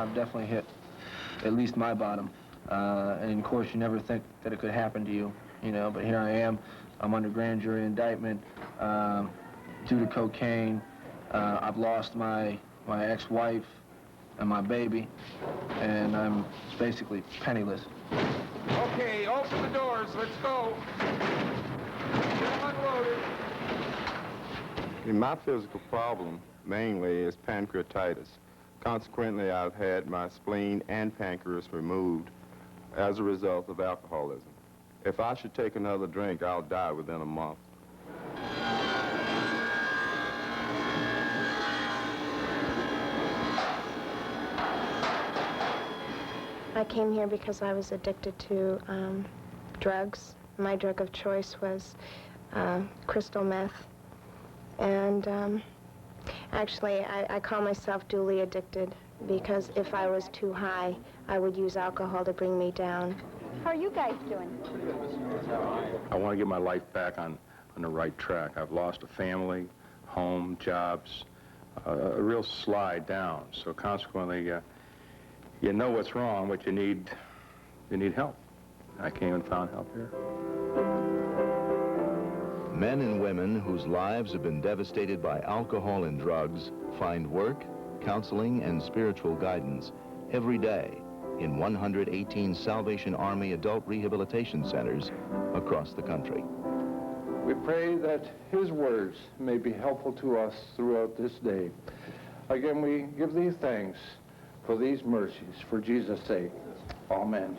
I've definitely hit at least my bottom. And of course, you never think that it could happen to you, you know, but here I am. I'm under grand jury indictment due to cocaine. I've lost my ex-wife and my baby, and I'm basically penniless. Okay, open the doors. Let's go. Get them unloaded. My physical problem mainly is pancreatitis. Consequently, I've had my spleen and pancreas removed as a result of alcoholism. If I should take another drink, I'll die within a month. I came here because I was addicted to drugs. My drug of choice was crystal meth. And actually, I call myself duly addicted because if I was too high, I would use alcohol to bring me down. How are you guys doing? I want to get my life back on the right track. I've lost a family, home, jobs, a real slide down. So consequently, you know what's wrong, but you need help. I came and found help here. Men and women whose lives have been devastated by alcohol and drugs find work, counseling, and spiritual guidance every day in 118 Salvation Army adult rehabilitation centers across the country. We pray that his words may be helpful to us throughout this day. Again, we give thee thanks for these mercies, for Jesus' sake. Amen.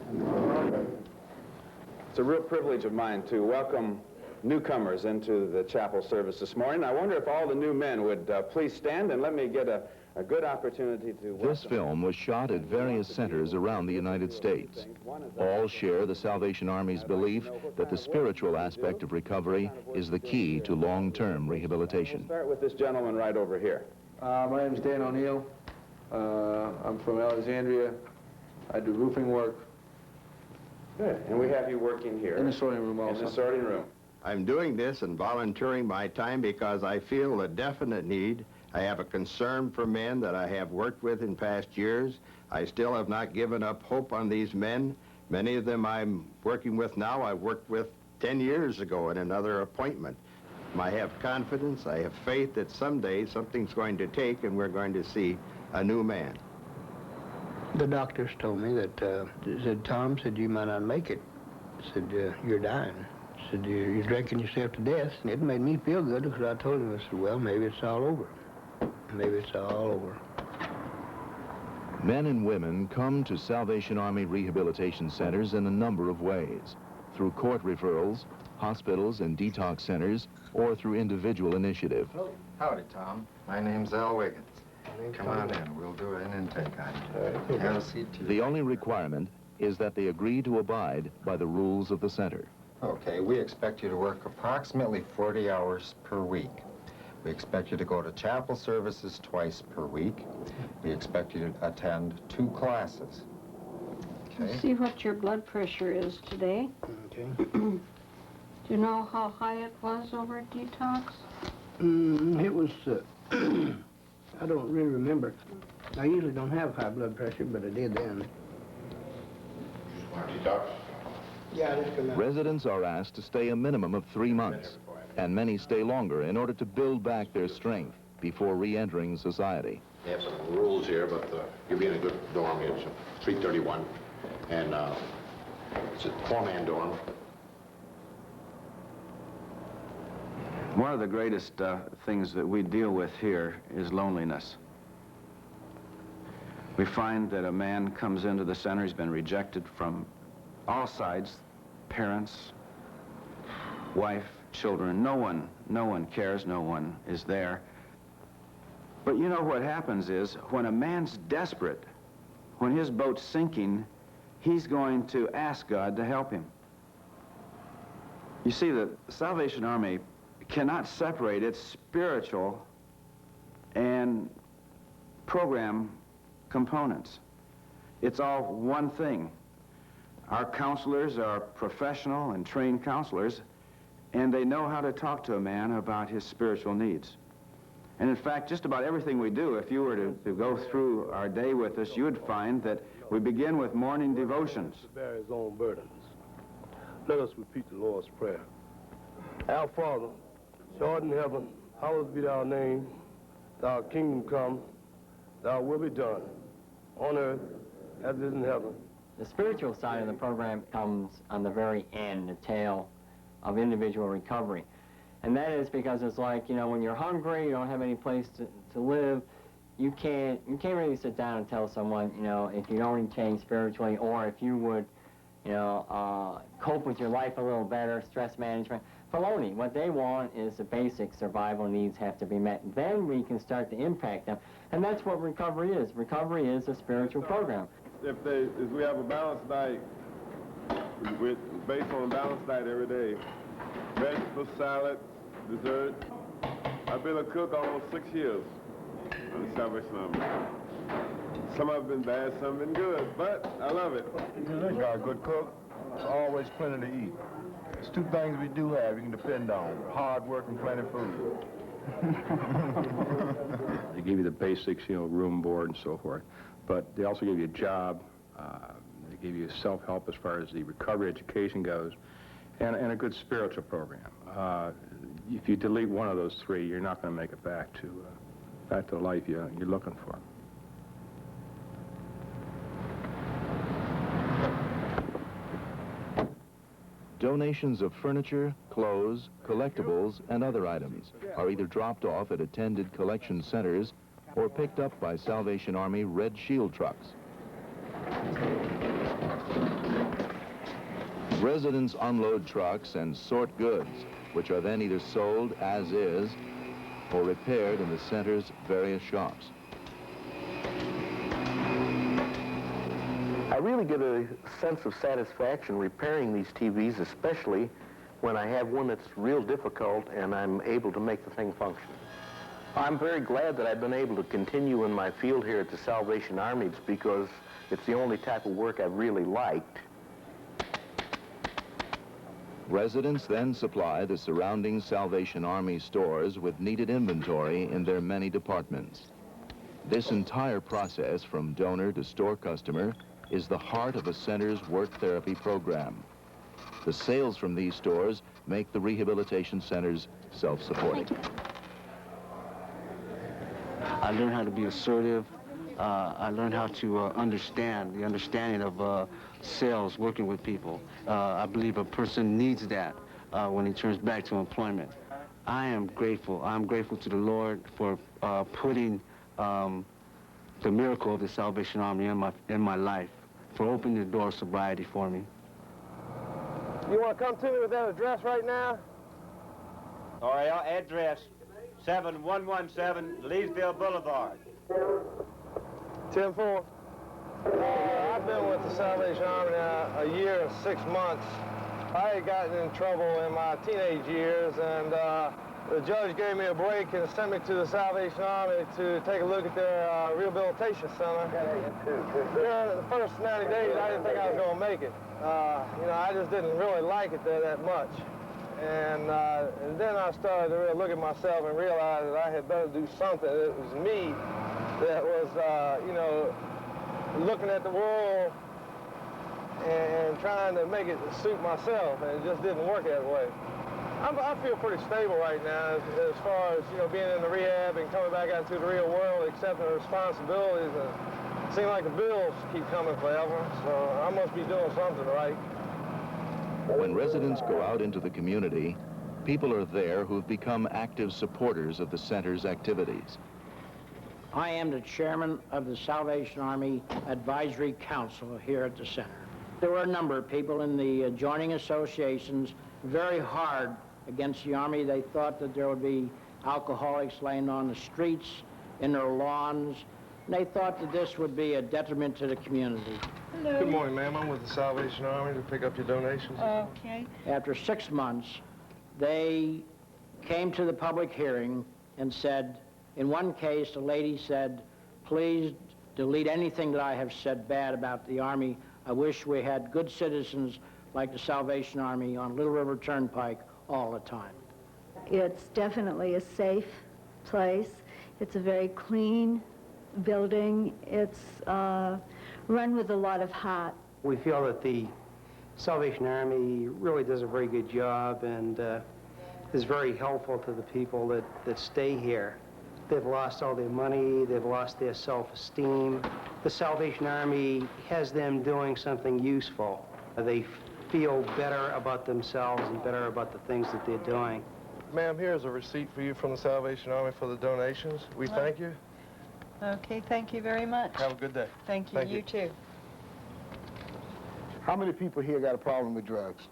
It's a real privilege of mine to welcome newcomers into the chapel service this morning. I wonder if all the new men would please stand and let me get a good opportunity to welcome. This film was shot at various centers around the United States. All share the Salvation Army's belief that the spiritual aspect of recovery is the key to long-term rehabilitation. We'll start with this gentleman right over here. My name's Dan O'Neill. I'm from Alexandria. I do roofing work. Good. And we have you working here. In the sorting room also. In the sorting room. I'm doing this and volunteering my time because I feel a definite need. I have a concern for men that I have worked with in past years. I still have not given up hope on these men. Many of them I'm working with now, I worked with 10 years ago in another appointment. I have confidence, I have faith that someday something's going to take and we're going to see a new man. The doctors told me that, said, Tom, said, you might not make it. Said, you're dying. Said, you're drinking yourself to death. And it made me feel good because I told him, I said, well, maybe it's all over. Maybe it's all over. Men and women come to Salvation Army rehabilitation centers in a number of ways, through court referrals, hospitals and detox centers, or through individual initiative. Howdy, Tom. My name's Al Wiggins. Come on in. We'll do an intake on you. Have a seat, too. The only requirement is that they agree to abide by the rules of the center. Okay, we expect you to work approximately 40 hours per week. We expect you to go to chapel services twice per week. We expect you to attend 2 classes. Okay? See what your blood pressure is today. Okay. Do you know how high it was over at detox? It was, I don't really remember. I usually don't have high blood pressure, but I did then. Detox? Yeah, I just come out. Residents are asked to stay a minimum of 3 months, and many stay longer in order to build back their strength before re-entering society. They have some rules here, but you'll be in a good dorm. It's 331, and it's a 4-man dorm. One of the greatest things that we deal with here is loneliness. We find that a man comes into the center, he's been rejected from all sides, parents, wife, children. No one cares, no one is there. But you know what happens is, when a man's desperate, when his boat's sinking, he's going to ask God to help him. You see, the Salvation Army cannot separate its spiritual and program components. It's all one thing. Our counselors are professional and trained counselors, and they know how to talk to a man about his spiritual needs. And in fact, just about everything we do, if you were to go through our day with us, you would find that we begin with morning devotions. To bear his own burdens. Let us repeat the Lord's Prayer. Our Father, which art in heaven, hallowed be thy name. Thy kingdom come, thy will be done, on earth as it is in heaven. The spiritual side of the program comes on the very end, the tail of individual recovery. And that is because it's like, you know, when you're hungry, you don't have any place to live, you can't really sit down and tell someone, you know, if you don't change spiritually, or if you would, you know, cope with your life a little better, stress management. Baloney. What they want is the basic survival needs have to be met. Then we can start to impact them. And that's what recovery is. Recovery is a spiritual program. If we have a balanced diet, based on a balanced diet every day, vegetables, salad, dessert. I've been a cook almost 6 years on the Salvation Army. Some have been bad, some have been good, but I love it. You got a good cook, there's always plenty to eat. There's two things we do have you can depend on: hard work and plenty of food. They give you the basics, you know, room, board, and so forth. But they also give you a job. They give you self-help as far as the recovery education goes, and a good spiritual program. If you delete one of those three, you're not going to make it back to the life you're looking for. Donations of furniture, clothes, collectibles, and other items are either dropped off at attended collection centers or picked up by Salvation Army Red Shield trucks. Residents unload trucks and sort goods, which are then either sold as is or repaired in the center's various shops. I really get a sense of satisfaction repairing these TVs, especially when I have one that's real difficult and I'm able to make the thing function. I'm very glad that I've been able to continue in my field here at the Salvation Army. It's because it's the only type of work I've really liked. Residents then supply the surrounding Salvation Army stores with needed inventory in their many departments. This entire process, from donor to store customer, is the heart of the center's work therapy program. The sales from these stores make the rehabilitation centers self-supporting. I learned how to be assertive. I learned how to understand, the understanding of sales, working with people. I believe a person needs that when he turns back to employment. I am grateful. I'm grateful to the Lord for putting the miracle of the Salvation Army in my life, for opening the door of sobriety for me. You want to come to me with that address right now? All right, our address, 7117 Leesville Boulevard. 10-4. I've been with the Salvation Army now a year and 6 months. I had gotten in trouble in my teenage years, and the judge gave me a break and sent me to the Salvation Army to take a look at their rehabilitation center. During the first 90 days, I didn't think I was going to make it. You know, I just didn't really like it there that much. And then I started to really look at myself and realize that I had better do something. It was me that was, you know, looking at the world and trying to make it suit myself, and it just didn't work that way. I feel pretty stable right now as far as, you know, being in the rehab and coming back out into the real world, accepting the responsibilities. And it seems like the bills keep coming forever, so I must be doing something right. When residents go out into the community, people are there who've become active supporters of the center's activities. I am the chairman of the Salvation Army Advisory Council here at the center. There were a number of people in the adjoining associations very hard against the Army. They thought that there would be alcoholics laying on the streets, in their lawns, and they thought that this would be a detriment to the community. Hello. Good morning, ma'am. I'm with the Salvation Army to pick up your donations. Okay. After 6 months, they came to the public hearing and said, in one case, the lady said, please delete anything that I have said bad about the Army. I wish we had good citizens like the Salvation Army on Little River Turnpike all the time. It's definitely a safe place. It's a very clean building. It's run with a lot of heart. We feel that the Salvation Army really does a very good job and is very helpful to the people that stay here. They've lost all their money, they've lost their self-esteem. The Salvation Army has them doing something useful. They feel better about themselves and better about the things that they're doing. Ma'am, here's a receipt for you from the Salvation Army for the donations. We thank you. Okay, thank you very much. Have a good day. Thank you. You too. How many people here got a problem with drugs?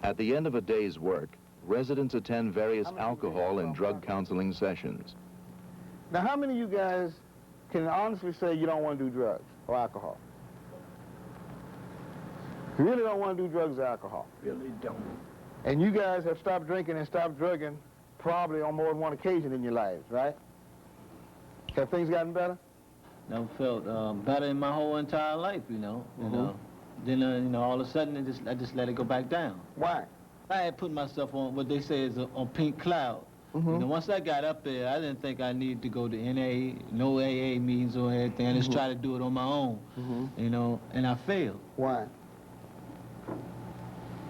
At the end of a day's work, residents attend various alcohol and drug counseling sessions. Now, how many of you guys can honestly say you don't want to do drugs or alcohol? You really don't want to do drugs or alcohol? Really don't. And you guys have stopped drinking and stopped drugging probably on more than one occasion in your lives, right? Have things gotten better? Never felt better in my whole entire life, you know. Then, you know, all of a sudden, I just let it go back down. Why? I had put myself on what they say is on pink cloud. You know, once I got up there, I didn't think I needed to go to NA, no AA meetings or anything. I just tried to do it on my own, you know, and I failed. Why?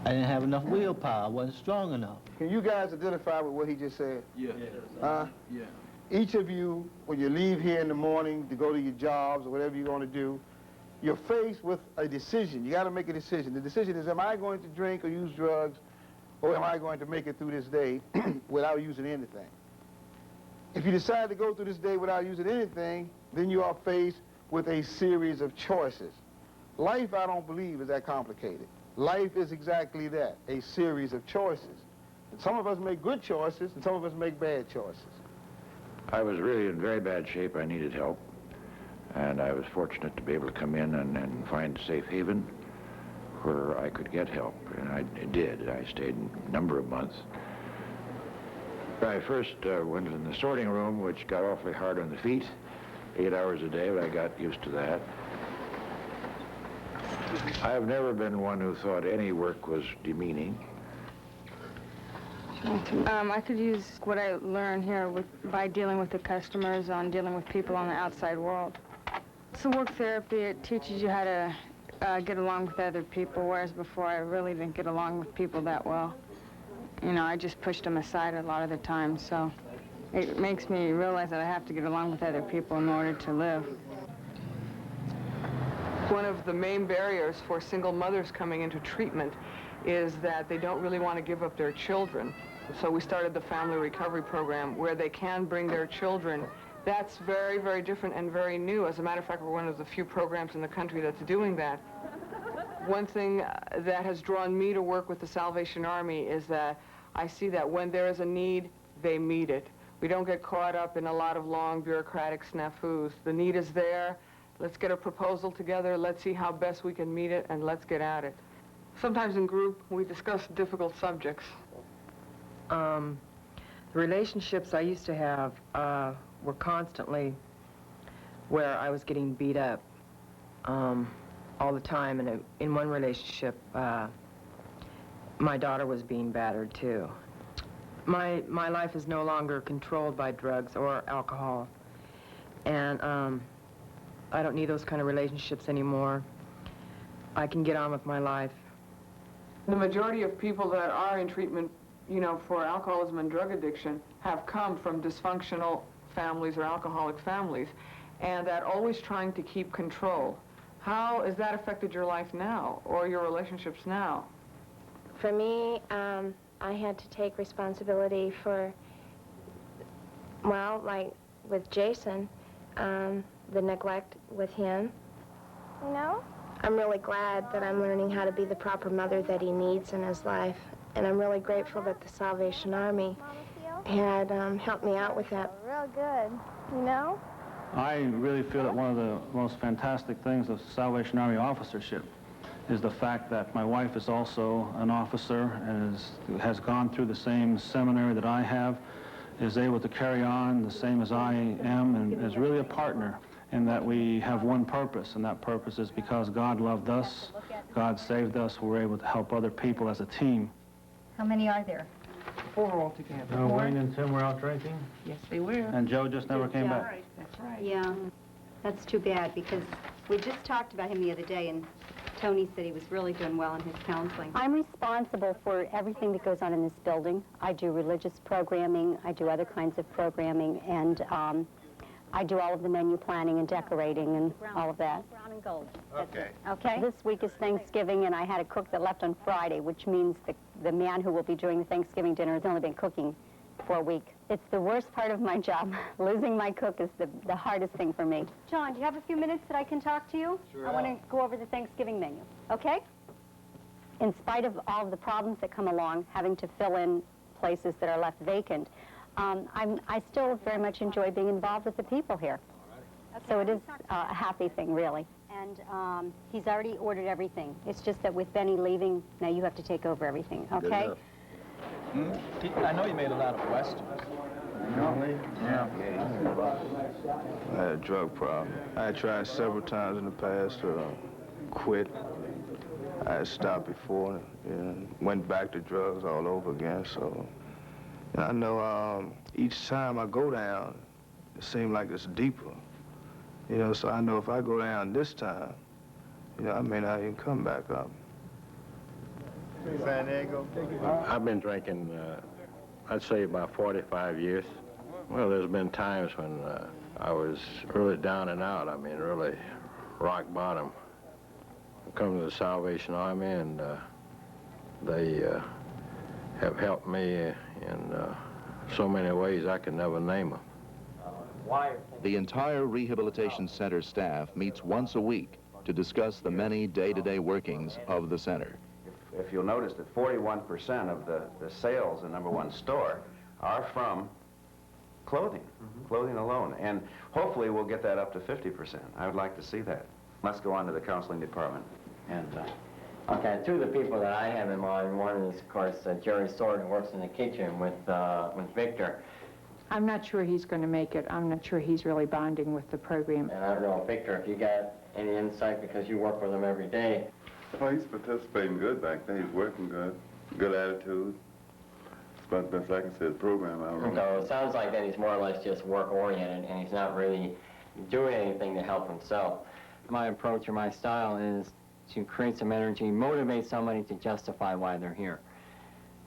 I didn't have enough willpower. I wasn't strong enough. Can you guys identify with what he just said? Yeah. Yeah. Each of you, when you leave here in the morning to go to your jobs or whatever you're going to do, you're faced with a decision. You got to make a decision. The decision is, am I going to drink or use drugs, or am I going to make it through this day without using anything? If you decide to go through this day without using anything, then you are faced with a series of choices. Life, I don't believe, is that complicated. Life is exactly that, a series of choices. And some of us make good choices, and some of us make bad choices. I was really in very bad shape. I needed help. And I was fortunate to be able to come in and find a safe haven where I could get help. And I did. I stayed a number of months. I first went in the sorting room, which got awfully hard on the feet, 8 hours a day, but I got used to that. I have never been one who thought any work was demeaning. I could use what I learned here by dealing with the customers, on dealing with people on the outside world. So work therapy, it teaches you how to get along with other people, whereas before I really didn't get along with people that well. You know, I just pushed them aside a lot of the time, so it makes me realize that I have to get along with other people in order to live. One of the main barriers for single mothers coming into treatment is that they don't really want to give up their children. So we started the Family Recovery Program where they can bring their children. That's very, very different and very new. As a matter of fact, we're one of the few programs in the country that's doing that. One thing that has drawn me to work with the Salvation Army is that I see that when there is a need, they meet it. We don't get caught up in a lot of long bureaucratic snafus. The need is there. Let's get a proposal together. Let's see how best we can meet it, and let's get at it. Sometimes in group, we discuss difficult subjects. The relationships I used to have were constantly where I was getting beat up all the time. And in one relationship, my daughter was being battered too. My life is no longer controlled by drugs or alcohol. And I don't need those kind of relationships anymore. I can get on with my life. The majority of people that are in treatment, you know, for alcoholism and drug addiction have come from dysfunctional families or alcoholic families, and that always trying to keep control. How has that affected your life now, or your relationships now? For me, I had to take responsibility for, well, like with Jason, the neglect with him. You know? I'm really glad that I'm learning how to be the proper mother that he needs in his life. And I'm really grateful that the Salvation Army had helped me out with that. Real good, you know? I really feel that one of the most fantastic things of Salvation Army officership is the fact that my wife is also an officer and has gone through the same seminary that I have, is able to carry on the same as I am, and is really a partner in that we have one purpose, and that purpose is because God loved us, God saved us, we're able to help other people as a team. How many are there? 4 altogether. Wayne and Tim were out drinking, Yes, they were. and Joe just never came back. That's right. Yeah, that's too bad, because we just talked about him the other day, and Tony said he was really doing well in his counseling. I'm responsible for everything that goes on in this building. I do religious programming, I do other kinds of programming, and I do all of the menu planning and decorating and all of that. Brown and gold. Okay. Okay? This week is Thanksgiving, and I had a cook that left on Friday, which means the man who will be doing the Thanksgiving dinner has only been cooking for a week. It's the worst part of my job. Losing my cook is the hardest thing for me. John, do you have a few minutes that I can talk to you? Sure. I want to go over the Thanksgiving menu, okay? In spite of all of the problems that come along, having to fill in places that are left vacant, I still very much enjoy being involved with the people here. Okay, So it is a happy thing, really. And he's already ordered everything. It's just that with Benny leaving, now you have to take over everything, okay? I know you made a lot of questions. Yeah. I had a drug problem. I had tried several times in the past to quit. I had stopped before and went back to drugs all over again. So and I know each time I go down, it seems like it's deeper. You know, so I know if I go down this time, you know, I may not even come back up. San Diego. I've been drinking, I'd say about 45 years. Well, there's been times when I was really down and out. I mean, really rock bottom. I come to the Salvation Army, and they have helped me in so many ways I can never name them. The entire Rehabilitation Center staff meets once a week to discuss the many day-to-day workings of the center. If you'll notice that 41% of the sales in #1 store are from clothing, clothing alone. And hopefully we'll get that up to 50%. I would like to see that. Let's go on to the counseling department. And Okay, two of the people that I have in mind, one is, of course, Jerry Sword, who works in the kitchen with Victor. I'm not sure he's going to make it. I'm not sure he's really bonding with the program. And I don't know, Victor, if you got any insight, because you work with him every day. Well, he's participating good back there. He's working good. Good attitude. It's about the best I can say the program. I don't know. So it sounds like that he's more or less just work-oriented, and he's not really doing anything to help himself. My approach or my style is to create some energy, motivate somebody to justify why they're here.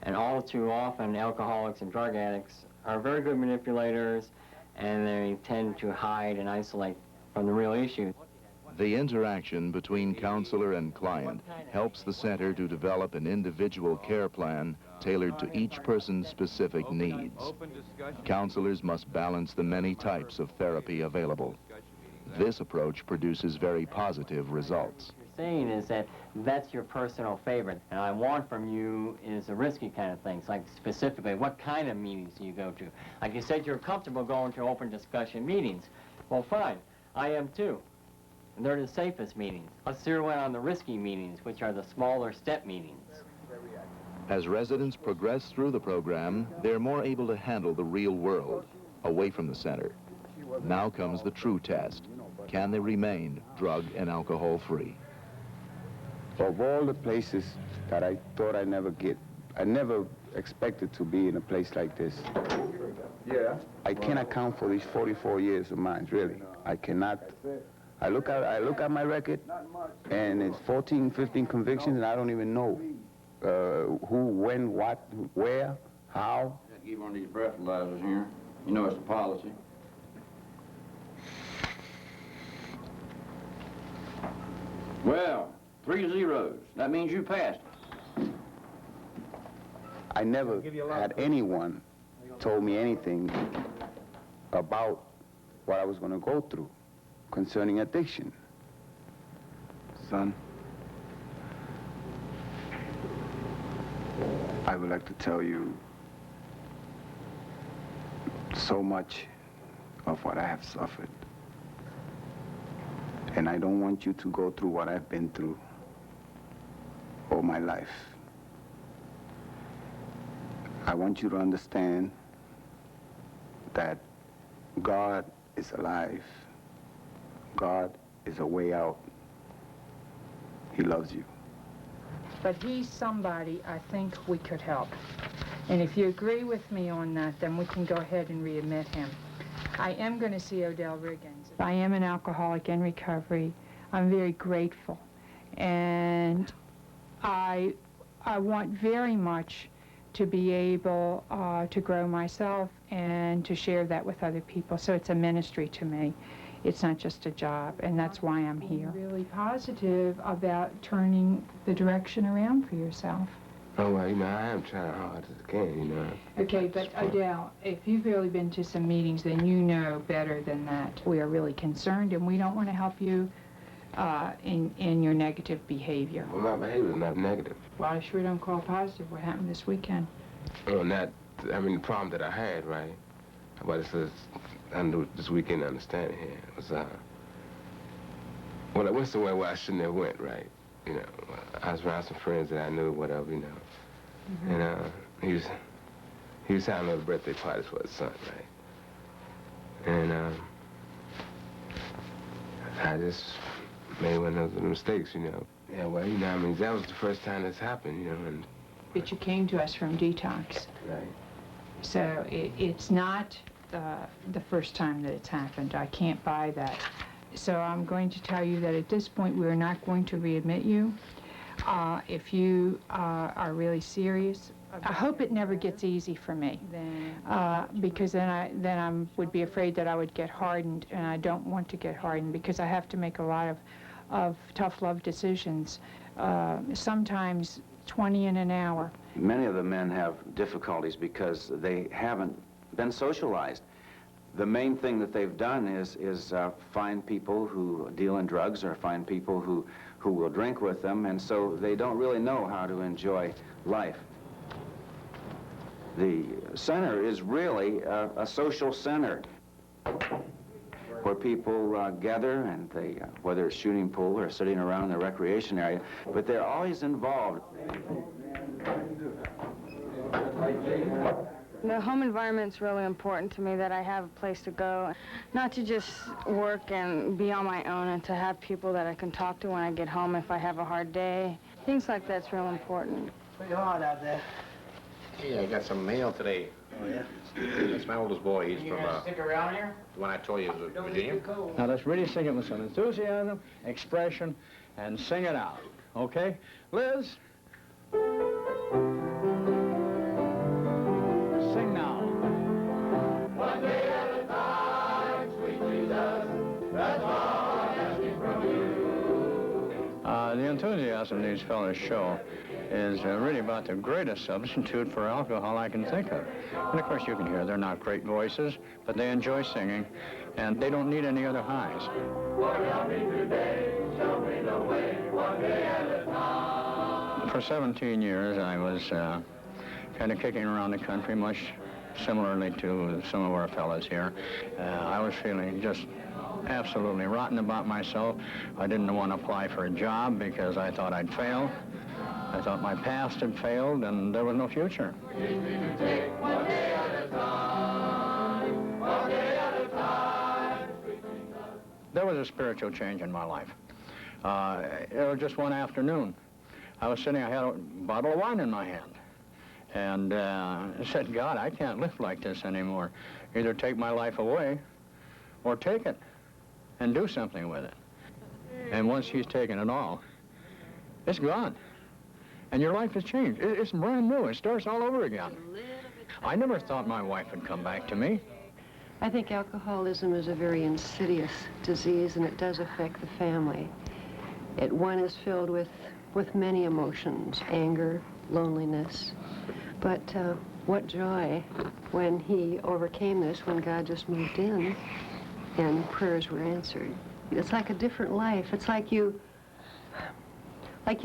And all too often, alcoholics and drug addicts are very good manipulators, and they tend to hide and isolate from the real issue. The interaction between counselor and client helps the center to develop an individual care plan tailored to each person's specific needs. Counselors must balance the many types of therapy available. This approach produces very positive results. Saying is that that's your personal favorite, and I want from you is the risky kind of things, like specifically what kind of meetings do you go to? Like you said, you're comfortable going to open discussion meetings. Well, fine, I am too. And they're the safest meetings. Let's zero in on the risky meetings, which are the smaller step meetings. As residents progress through the program, they're more able to handle the real world, away from the center. Now comes the true test. Can they remain drug and alcohol free? Of all the places that I thought I'd never get, I never expected to be in a place like this. Yeah. I can't account for these 44 years of mine, really. I cannot. I look at my record, and it's 14, 15 convictions, and I don't even know who, when, what, where, how. Give one of these breathalyzers here. You know it's a policy. Well, 3 zeros. That means you passed. I never had anyone told me anything about what I was going to go through concerning addiction. Son, I would like to tell you so much of what I have suffered. And I don't want you to go through what I've been through all my life. I want you to understand that God is alive. God is a way out. He loves you. But he's somebody I think we could help. And if you agree with me on that, then we can go ahead and readmit him. I am going to see Odell Riggins. I am an alcoholic in recovery. I'm very grateful. And I want very much to be able to grow myself and to share that with other people. So it's a ministry to me. It's not just a job, and that's why I'm here. Really positive about turning the direction around for yourself. Oh, well, you know, I am trying hard as I can, you know. Okay, but Odell, if you've really been to some meetings, then you know better than that. We are really concerned, and we don't want to help you in your negative behavior. Well, my behavior is not negative. Well, I sure don't call positive what happened this weekend. Well, not, I mean, the problem that I had, right? But it's this weekend, I understand it here. It was, well, I went somewhere where I shouldn't have went, right? You know, I was around some friends that I knew, whatever, you know. Mm-hmm. And he was having a birthday party for his son, right? And I just made one of those mistakes, you know. Yeah, well, you know, I mean, that was the first time this happened, you know, and... But you came to us from detox. Right. So it's not the first time that it's happened. I can't buy that. So I'm going to tell you that at this point we are not going to readmit you. If you are really serious, I hope it never gets easy for me, because then I would be afraid that I would get hardened, and I don't want to get hardened because I have to make a lot of tough love decisions. Sometimes 20 in an hour. Many of the men have difficulties because they haven't been socialized. The main thing that they've done is find people who deal in drugs or find people who will drink with them, and so they don't really know how to enjoy life. The center is really a social center where people gather, and they, whether it's shooting pool or sitting around the recreation area, but they're always involved. The home environment's really important to me, that I have a place to go, not to just work and be on my own, and to have people that I can talk to when I get home if I have a hard day. Things like that's real important. Pretty hard out there. Hey, I got some mail today. Oh, yeah? That's my oldest boy. He's You from, gonna stick around here? the one I told you was Virginia. Now let's really sing it with some enthusiasm, expression, and sing it out, okay? Liz? Sing now. One day at a time, sweet Jesus, that's all I'm asking from you. The enthusiasm these fellows show is really about the greatest substitute for alcohol I can think of. And of course you can hear they're not great voices, but they enjoy singing, and they don't need any other highs. Lord, help me today, show me the way, one day at a time. For 17 years I was kind of kicking around the country, much similarly to some of our fellows here. I was feeling just absolutely rotten about myself. I didn't want to apply for a job because I thought I'd fail. I thought my past had failed and there was no future. Teach me to take one day at a time, one day at a time, sweet Jesus. There was a spiritual change in my life. It was just one afternoon. I was sitting, I had a bottle of wine in my hand. And I said, God, I can't live like this anymore. Either take my life away or take it and do something with it. And once he's taken it all, it's gone. And your life has changed. It's brand new. It starts all over again. I never thought my wife would come back to me. I think alcoholism is a very insidious disease, and it does affect the family. One is filled with many emotions, anger, loneliness. But what joy when he overcame this, when God just moved in and prayers were answered. It's like a different life. It's like you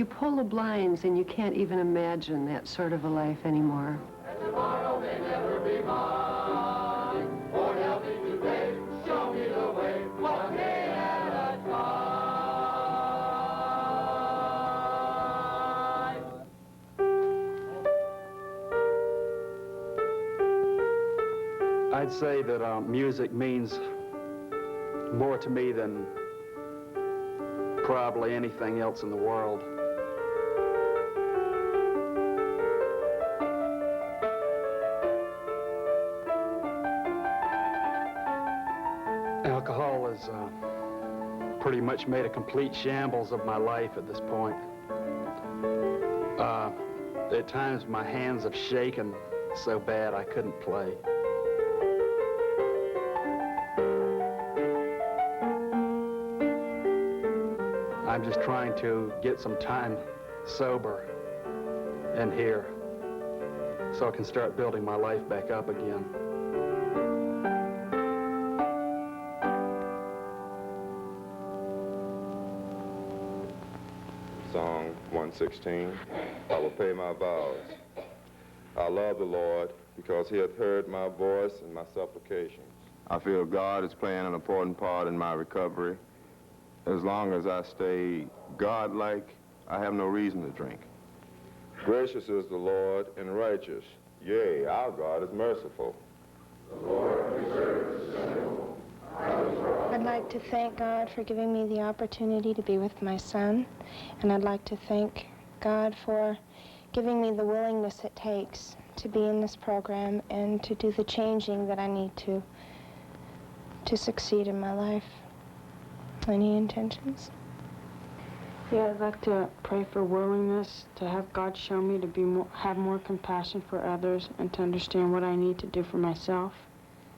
pull the blinds and you can't even imagine that sort of a life anymore. Tomorrow may never be mine. Lord, help me today, show me the way, one day at a time. I'd say that music means more to me than probably anything else in the world. has pretty much made a complete shambles of my life at this point. At times my hands have shaken so bad I couldn't play. I'm just trying to get some time sober in here so I can start building my life back up again. Song 116, I will pay my vows. I love the Lord because he hath heard my voice and my supplications. I feel God is playing an important part in my recovery. As long as I stay God-like, I have no reason to drink. Gracious is the Lord and righteous. Yea, our God is merciful. The Lord preserves his temple. I'd like to thank God for giving me the opportunity to be with my son, and I'd like to thank God for giving me the willingness it takes to be in this program and to do the changing that I need to succeed in my life. Any intentions? Yeah, I'd like to pray for willingness, to have God show me to have more compassion for others and to understand what I need to do for myself.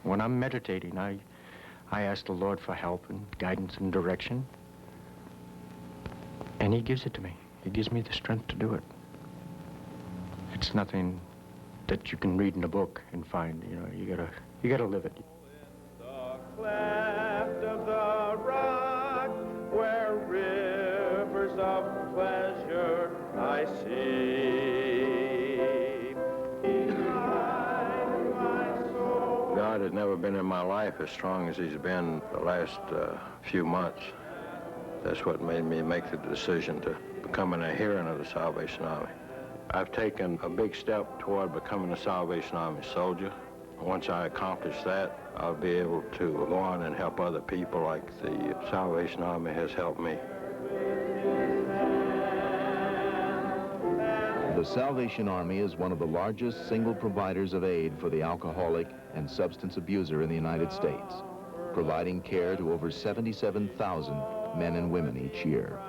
When I'm meditating, I ask the Lord for help and guidance and direction, and he gives it to me. He gives me the strength to do it. It's nothing that you can read in a book and find, you know, you gotta live it. Cleft of the rock, where rivers of pleasure I see. Behind my soul. God has never been in my life as strong as he's been the last few months. That's what made me make the decision to become an adherent of the Salvation Army. I've taken a big step toward becoming a Salvation Army soldier. Once I accomplish that, I'll be able to go on and help other people like the Salvation Army has helped me. The Salvation Army is one of the largest single providers of aid for the alcoholic and substance abuser in the United States, providing care to over 77,000 men and women each year.